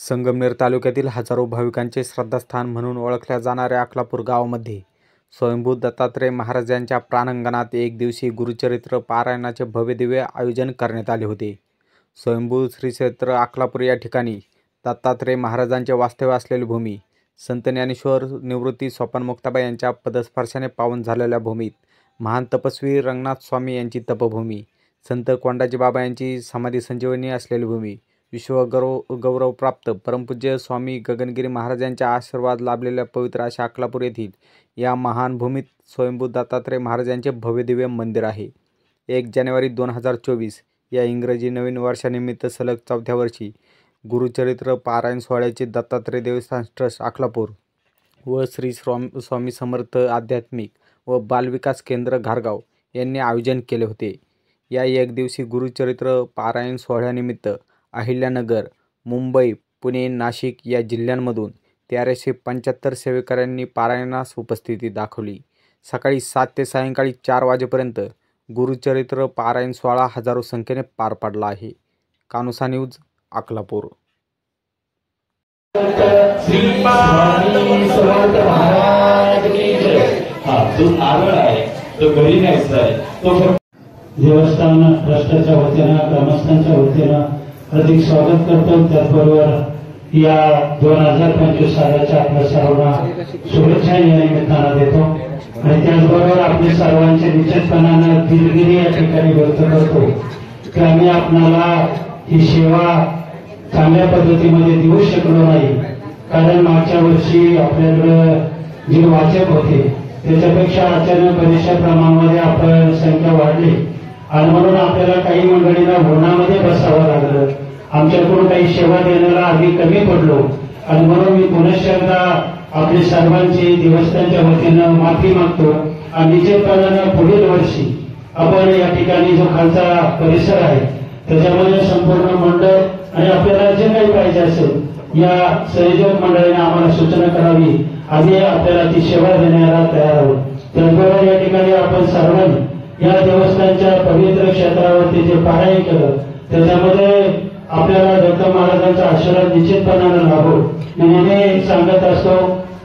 संगमनेर तालुक्यातील हजारो भाविकांचे श्रद्धास्थान म्हणून ओळखल्या जाणाऱ्या अकलापूर गावामध्ये स्वयंभू दत्तात्रय महाराज यांच्या प्रांगणात एक दिवसीय गुरुचरित्र पारायणाचे भव्यदिव्य आयोजन करण्यात आले होते। स्वयंभू श्री क्षेत्र अकलापूर या ठिकाणी दत्तात्रय महाराजांचे वास्तव्य असलेली भूमी, संत ज्ञानेश्वर निवृत्ती सोपान मुक्ताबाई यांच्या पदस्पर्शाने पावन झालेल्या भूमीत, महान तपस्वी रंगनाथ स्वामी यांची तपभूमी, संत कोंडाजी बाबा यांची समाधी संजीवनी असलेली भूमी, विश्वगौरव प्राप्त परमपूज्य स्वामी गगनगिरी महाराज यांचा आशीर्वाद लाभलेल्या पवित्र अशा अकलापूर येथील या महान भूमीत स्वयंभू दत्तात्रय महाराज यांचे भव्यदिव्य मंदिर आहे। 1 जानेवारी 2024 या इंग्रजी नवीन वर्षानिमित्त सलग 4थ्या वर्षी गुरुचरित्र पारायण सोहळ्याचे दत्तात्रय देवस्थान ट्रस्ट अकलापूर व श्री स्वामी समर्थ आध्यात्मिक व बालविकास केंद्र घारगाव यांनी आयोजन केले होते। या एक दिवसीय गुरुचरित्र पारायण सोहळ्यानिमित्त अहिल्यानगर, मुंबई, पुणे, नाशिक या जिल्ह्यांमधून 1375 सेवेकऱ्यांनी पारायणास उपस्थिती दाखवली। सकाळी 7 ते सायंकाळी 4 वाजेपर्यंत गुरुचरित्र पारायण सोहळा हजारो संख्येने पार पडला आहे। कानुसा न्यूज, अकलापूर। देवस्थान ट्रस्टच्या वतीनं, ग्रामस्थांच्या वतीनं अधिक स्वागत करतो। त्याचबरोबर या 2025 सालाच्या आपल्या सर्वांना शुभेच्छा या निमित्तानं देतो आणि त्याचबरोबर आपल्या सर्वांचे निश्चितपणानं दिलगिरी या ठिकाणी व्यक्त करतो की आम्ही आपणाला ही सेवा चांगल्या पद्धतीमध्ये देऊ शकलो नाही, कारण मागच्या वर्षी आपल्याकडे जे वाचक होते त्याच्यापेक्षा अचानक बऱ्याचशा प्रमाणामध्ये आपण संख्या वाढली आणि म्हणून आपल्याला काही मंडळींना उन्हामध्ये बसावं लागलं, आमच्याकडून काही सेवा देण्याला आम्ही कमी पडलो आणि म्हणून मी पुनश्च एकदा आपल्या सर्वांची देवस्थानच्या वतीनं माफी मागतो आणि निश्चितपणानं पुढील वर्षी आपण या ठिकाणी जो खालचा परिसर आहे त्याच्यामध्ये संपूर्ण मंडळ आणि आपल्याला जे काही पाहिजे असेल या संयोजक मंडळीने आम्हाला सूचना करावी, आम्ही आपल्याला ती सेवा देण्याला तयार आहोत। त्याचबरोबर या ठिकाणी आपण सर्वांनी या देवस्थानच्या पवित्र क्षेत्रावरती जे पारायण केलं त्याच्यामध्ये आपल्याला दत्त महाराजांचा आशीर्वाद निश्चितपणानं लाभो। मी नेहमी सांगत असतो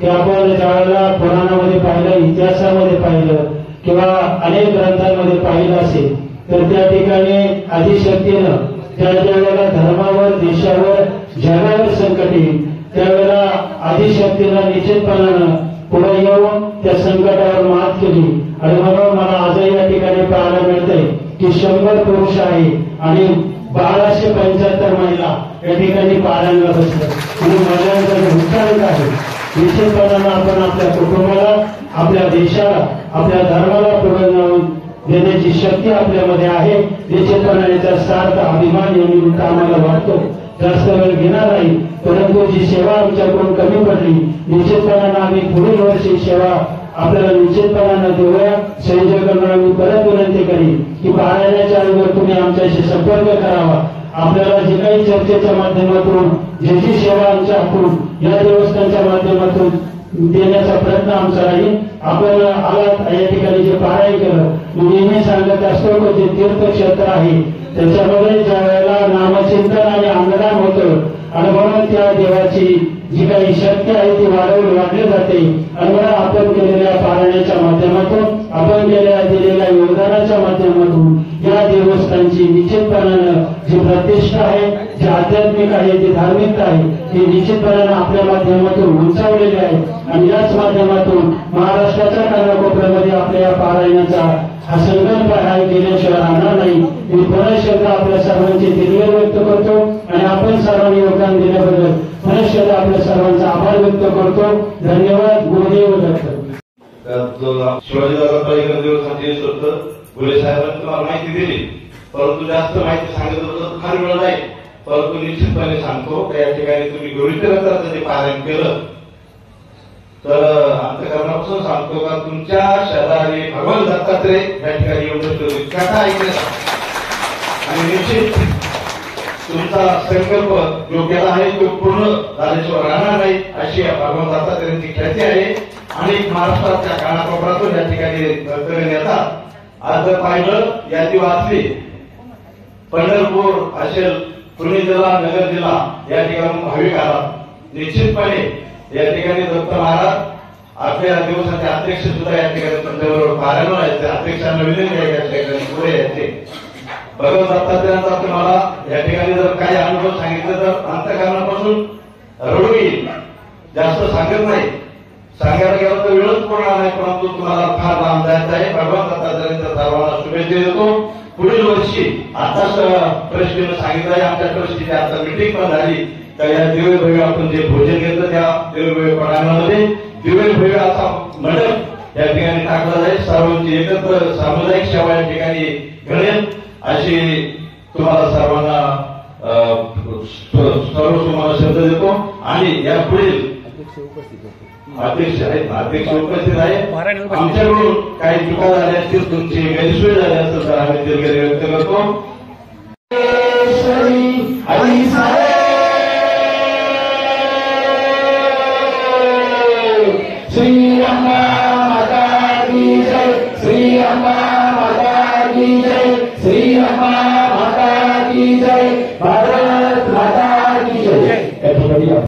की आपण ज्यावेळेला पुराणामध्ये पाहिलं, इतिहासामध्ये पाहिलं किंवा अनेक ग्रंथांमध्ये पाहिलं असेल तर त्या ठिकाणी आदिशक्तीनं ज्या वेळेला धर्मावर, देशावर, जगावर संकट येईल त्यावेळेला आदिशक्तीनं निश्चितपणानं पुढे येऊन त्या संकटावर मात केली आणि म्हणून मला आजही या ठिकाणी पाहायला मिळतंय की 100 पुरुष आहे आणि 1275 महिला या ठिकाणी पारायणाला बसल्या आणि महिलांचा उच्चारण आहे। निश्चितपणानं आपण आपल्या कुटुंबाला, आपल्या देशाला, आपल्या धर्माला पुढे जाऊन देण्याची शक्ती आपल्यामध्ये आहे। निश्चितपणाने त्याचा सार्थ अभिमान या निमित्त आम्हाला वाटतो। जास्त वेळ घेणार नाही, परंतु जी सेवा आमच्याकडून कमी पडली निश्चितपणानं आम्ही पुढील वर्षी सेवा आपल्याला निश्चितपणानं देऊया। संयोजकांना मी परत विनंती करीन की पारायणाच्या अगोदर तुम्ही आमच्याशी संपर्क करावा। आपल्याला जे काही चर्चेच्या माध्यमातून जे जी सेवा आमच्या हातून या देवस्थानच्या माध्यमातून देण्याचा प्रयत्न आमचा राहील। आपण आलात या ठिकाणी जे पारायण केलं, मी नेहमी सांगत असतो की जे तीर्थक्षेत्र आहे त्याच्यामध्ये ज्या वेळेला नामचिंतन आणि अंगदान होतं आणि म्हणून त्या देवाची जी काही शक्ती आहे ती वाढली जाते आणि म्हणून आपण केलेल्या पारायणाच्या माध्यमातून, आपण दिलेल्या योगदानाच्या माध्यमातून या देवस्थानची निश्चितपणानं जी प्रतिष्ठा आहे, जी आध्यात्मिक आहे, जी धार्मिकता आहे ती निश्चितपणानं आपल्या माध्यमातून उंचावलेली आहे आणि याच माध्यमातून महाराष्ट्राच्या कानाकोपऱ्यामध्ये आपल्या पारायणाचा हा संकल्प आहे केल्याशिवाय राहणार नाही। मी पुनश्च एकदा आपल्या सर्वांचे दिलगिरी व्यक्त करतो आणि आपण सर्वांनी योगदान दिल्याबद्दल पुनश्च एकदा आपल्या सर्वांचा आभार व्यक्त करतो। धन्यवाद। गुरुदेव दत्त। शिवाजी दादा दिवसांची गुले साहेबांनी तुम्हाला माहिती दिली, परंतु जास्त माहिती सांगितलं तर फार वेळ नाही, परंतु निश्चितपणे सांगतो या ठिकाणी तुम्ही गुरुचरित्राचं जे पारायण केलं तर अंतःकरणापासून सांगतो का तुमच्या शेजारी भगवान दत्तात्रय या ठिकाणी येऊन कथा ऐकल्या आणि निश्चित तुमचा संकल्प जो केला आहे तो पूर्ण झाल्याशिवाय राहणार नाही अशी भगवान दत्तात्रयांची ख्याती आहे आणि महाराष्ट्राच्या कानाकोपऱ्यातून या ठिकाणी दर्शन येतात। आज जर पाहिलं यादी वाचली पंढरपूर असेल, पुणे जिल्हा नगर जिल्हा या ठिकाणी भाविक आला. निश्चितपणे या ठिकाणी दत्त महाराज आपल्या दिवसाचे अध्यक्ष सुद्धा या ठिकाणी तुमच्याबरोबर पारायण व्हायचे. अध्यक्षांना विनंती आहे या ठिकाणी पुढे यायचे. भगवंत दत्तात्रयांचा तुम्हाला या ठिकाणी जर काही अनुभव सांगितले तर अंतःकरणापासून रडू येईल. जास्त सांगत नाही, सांगायला गेलं तर वेळच पडणार नाही, परंतु तुम्हाला फार लांब जायचं आहे. भगवंत दत्तात्रयांच्या सर्वांना शुभेच्छा देतो. पुढील वर्षी आताच ट्रस्टीनं सांगितलं आहे, आमच्या ट्रस्टीची आता मिटिंग पण झाली, तर या दिव्य भव्य आपण जे भोजन घेतलं त्या दिव्य भव्य प्रणालीमध्ये दिव्य भव्य असा मंडप या ठिकाणी टाकला जाईल. सर्वांची एकत्र सामुदायिक सेवा या ठिकाणी घडेल अशी तुम्हाला सर्वांना सर्व तुम्हाला शब्द देतो. आणि या पुढील अध्यक्ष आहेत, अध्यक्ष उपस्थित आहे. आमच्याकडून काही चुका झाल्या असतील, तुमची गैरसोय झाली असेल तर आम्ही दिलगिरी व्यक्त करतो. श्री अम्मा माता की जय, श्री अम्मा माता की जय, श्री अम्मा